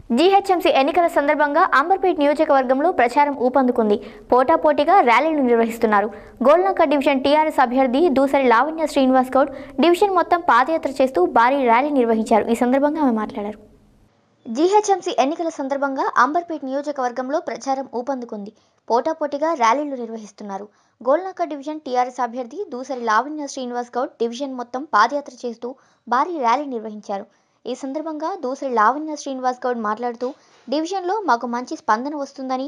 GHMC ఎన్నికల సందర్భంగా అంబర్పేట్ నియోజకవర్గంలో ప్రచారం ఊపందుకుంది. పోటాపోటీగా ర్యాలీలు నిర్వహిస్తున్నారు. గోల్నాక డివిజన్ టీఆర్ఎస్ అభ్యర్థి దూసరి లావణ్య శ్రీనివాస్ గౌడ్ డివిజన్ మొత్తం పాదయాత్ర చేస్తూ భారీ ర్యాలీ నిర్వహించారు. ఈ సందర్భంగా ఆమె మాట్లాడారు. జీహెచ్ఎంసీ ఎన్నికల సందర్భంగా అంబర్పేట్ నియోజకవర్గంలో ప్రచారం ఊపందుకుంది. పోటాపోటీగా ర్యాలీలు నిర్వహిస్తున్నారు. గోల్నాక డివిజన్ టీఆర్ఎస్ అభ్యర్థి దూసరి లావణ్య శ్రీనివాస్ గౌడ్ డివిజన్ మొత్తం పాదయాత్ర చేస్తూ భారీ ర్యాలీ నిర్వహించారు. ఈ సందర్భంగా దూసరి లావణ్య శ్రీనివాస్ గౌడ్ మాట్లాడుతూ డివిజన్లో మాకు మంచి స్పందన వస్తుందని,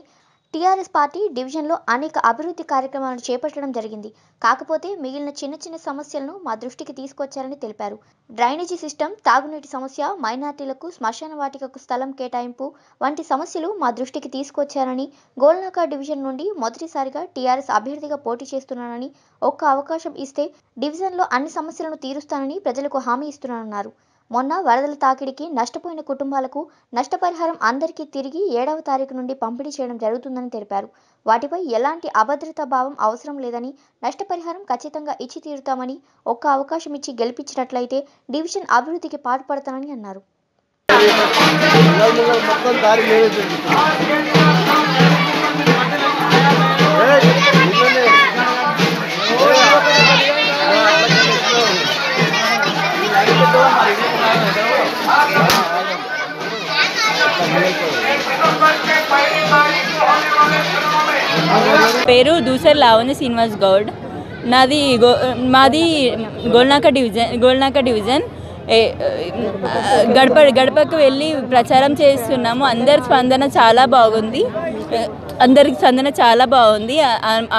టీఆర్ఎస్ పార్టీ డివిజన్లో అనేక అభివృద్ధి కార్యక్రమాలను చేపట్టడం జరిగింది. కాకపోతే మిగిలిన చిన్న చిన్న సమస్యలను మా దృష్టికి తీసుకొచ్చారని తెలిపారు. డ్రైనేజీ సిస్టమ్, తాగునీటి సమస్య, మైనార్టీలకు శ్మశాన వాటికకు స్థలం కేటాయింపు వంటి సమస్యలు మా దృష్టికి తీసుకొచ్చారని, గోల్నాక డివిజన్ నుండి మొదటిసారిగా టీఆర్ఎస్ అభ్యర్థిగా పోటీ చేస్తున్నానని, ఒక్క అవకాశం ఇస్తే డివిజన్లో అన్ని సమస్యలను తీరుస్తానని ప్రజలకు హామీ ఇస్తున్నానన్నారు. మొన్న వరదల తాకిడికి నష్టపోయిన కుటుంబాలకు నష్టపరిహారం అందరికీ తిరిగి 7వ తారీఖు నుండి పంపిణీ చేయడం జరుగుతుందని తెలిపారు. వాటిపై ఎలాంటి అభద్రతా భావం అవసరం లేదని, నష్టపరిహారం ఖచ్చితంగా ఇచ్చి తీరుతామని, ఒక్క అవకాశం ఇచ్చి గెలిపించినట్లయితే డివిజన్ అభివృద్ధికి పాటుపడతానని అన్నారు. పేరు దూసరి లావణ్య శ్రీనివాస్ గౌడ్. మాది గోల్నాక డివిజన్ గడపకు వెళ్ళి ప్రచారం చేస్తున్నాము. అందరికి స్పందన చాలా బాగుంది.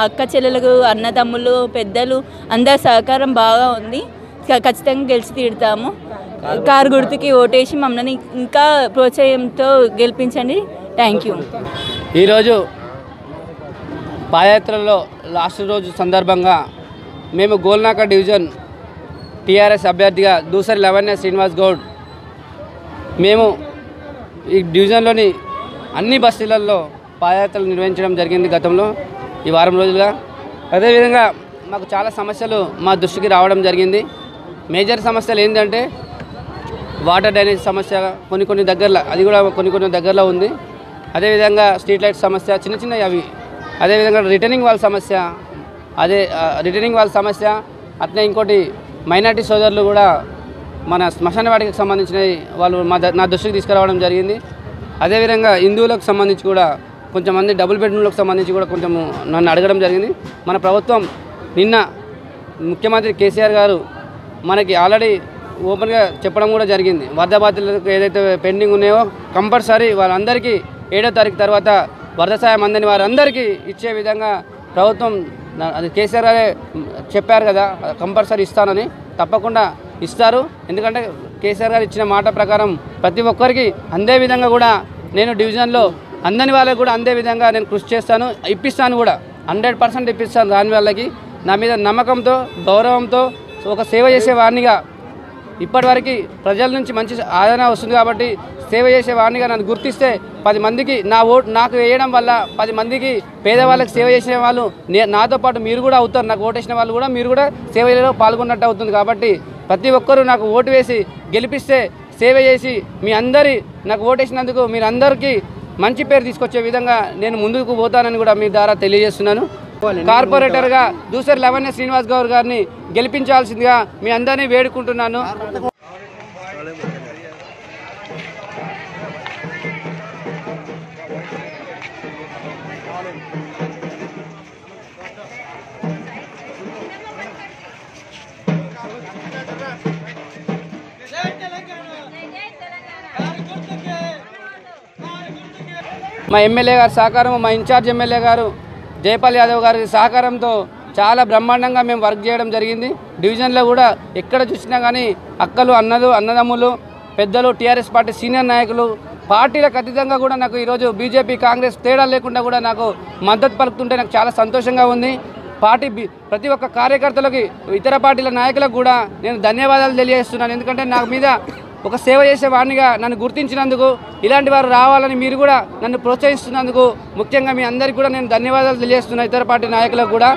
అక్క చెల్లెలకు, అన్నదమ్ములు, పెద్దలు అందరి సహకారం బాగా ఉంది. ఖచ్చితంగా గెలిచి తీరుతాము. కారు గుర్తుకి ఓటేసి మమ్మల్ని ఇంకా ప్రోత్సాహంతో గెలిపించండి. Thank you. ఈరోజు పాదయాత్రలో లాస్ట్ రోజు సందర్భంగా మేము గోల్నాక డివిజన్ టీఆర్ఎస్ అభ్యర్థిగా దూసరి లావణ్య శ్రీనివాస్ గౌడ్ మేము ఈ డివిజన్లోని అన్ని బస్తీలలో పాదయాత్రలు నిర్వహించడం జరిగింది గతంలో ఈ వారం రోజులుగా. అదేవిధంగా మాకు చాలా సమస్యలు మా దృష్టికి రావడం జరిగింది. మేజర్ సమస్యలు ఏంటంటే వాటర్ డ్రైనేజ్ సమస్య కొన్ని దగ్గరలో, అది కూడా కొన్ని దగ్గరలో ఉంది. అదేవిధంగా స్ట్రీట్ లైట్ సమస్య, చిన్నవి అవి. అదేవిధంగా రిటర్నింగ్ వాల్ సమస్య అట్లే ఇంకోటి మైనార్టీ సోదరులు కూడా మన శ్మశాన వాటికి సంబంధించినవి వాళ్ళు నా దృష్టికి తీసుకురావడం జరిగింది. అదేవిధంగా హిందువులకు సంబంధించి కూడా కొంతమంది డబుల్ బెడ్రూమ్లకు సంబంధించి కూడా కొంచెం నన్ను అడగడం జరిగింది. మన ప్రభుత్వం నిన్న ముఖ్యమంత్రి కేసీఆర్ గారు మనకి ఆల్రెడీ ఓపెన్గా చెప్పడం కూడా జరిగింది. వరద బాధితులకు ఏదైతే పెండింగ్ ఉన్నాయో కంపల్సరీ వాళ్ళందరికీ 7వ తారీఖు తర్వాత వరద సాయం అందని వారందరికీ ఇచ్చే విధంగా ప్రభుత్వం, అది కేసీఆర్ గారే చెప్పారు కదా, కంపల్సరీ ఇస్తానని. తప్పకుండా ఇస్తారు. ఎందుకంటే కేసీఆర్ గారు ఇచ్చిన మాట ప్రకారం ప్రతి ఒక్కరికి అందే విధంగా కూడా నేను డివిజన్లో అందని వాళ్ళకి కూడా అందే విధంగా నేను కృషి చేస్తాను, ఇప్పిస్తాను కూడా. 100% ఇప్పిస్తాను. రాని వాళ్ళకి నా మీద నమ్మకంతో, గౌరవంతో ఒక సేవ చేసే వారినిగా, ఇప్పటివరకు ప్రజల నుంచి మంచి ఆదరణ వస్తుంది కాబట్టి సేవ చేసే వారినిగా నన్ను గుర్తిస్తే 10 మందికి నా ఓటు నాకు వేయడం వల్ల 10 మందికి పేదవాళ్ళకి సేవ చేసే వాళ్ళు నాతో పాటు మీరు కూడా అవుతారు. నాకు ఓటు వేసిన వాళ్ళు కూడా మీరు కూడా సేవలో పాల్గొన్నట్టు అవుతుంది. కాబట్టి ప్రతి ఒక్కరూ నాకు ఓటు వేసి గెలిపిస్తే సేవ చేసి మీ అందరి నాకు ఓటు వేసినందుకు మీరందరికీ మంచి పేరు తీసుకొచ్చే విధంగా నేను ముందుకు పోతానని కూడా మీ ద్వారా తెలియజేస్తున్నాను. కార్పొరేటర్గా దూసరి లావణ్య శ్రీనివాస్ గౌడ్ గారిని గెలిపించాల్సిందిగా మీ అందరినీ వేడుకుంటున్నాను. మా ఎమ్మెల్యే గారి సహకారం, మా ఇన్ఛార్జ్ ఎమ్మెల్యే గారు జయపాల్ యాదవ్ గారి సహకారంతో చాలా బ్రహ్మాండంగా మేము వర్క్ చేయడం జరిగింది. డివిజన్లో కూడా ఎక్కడ చూసినా కానీ అక్కలు, అన్నదమ్ములు, పెద్దలు, టీఆర్ఎస్ పార్టీ సీనియర్ నాయకులు, పార్టీలకు అతీతంగా కూడా నాకు ఈరోజు బీజేపీ, కాంగ్రెస్ తేడా లేకుండా కూడా నాకు మద్దతు పలుకుతుంటే నాకు చాలా సంతోషంగా ఉంది. పార్టీ ప్రతి ఒక్క కార్యకర్తలకి, ఇతర పార్టీల నాయకులకు కూడా నేను ధన్యవాదాలు తెలియజేస్తున్నాను. ఎందుకంటే నాకు మీద ఒక సేవ చేసే వాడినిగా నన్ను గుర్తించినందుకు, ఇలాంటి వారు రావాలని మీరు కూడా నన్ను ప్రోత్సహిస్తున్నందుకు ముఖ్యంగా మీ అందరికీ కూడా నేను ధన్యవాదాలు తెలియజేస్తున్నాను. ఇతర పార్టీ నాయకులకు కూడా.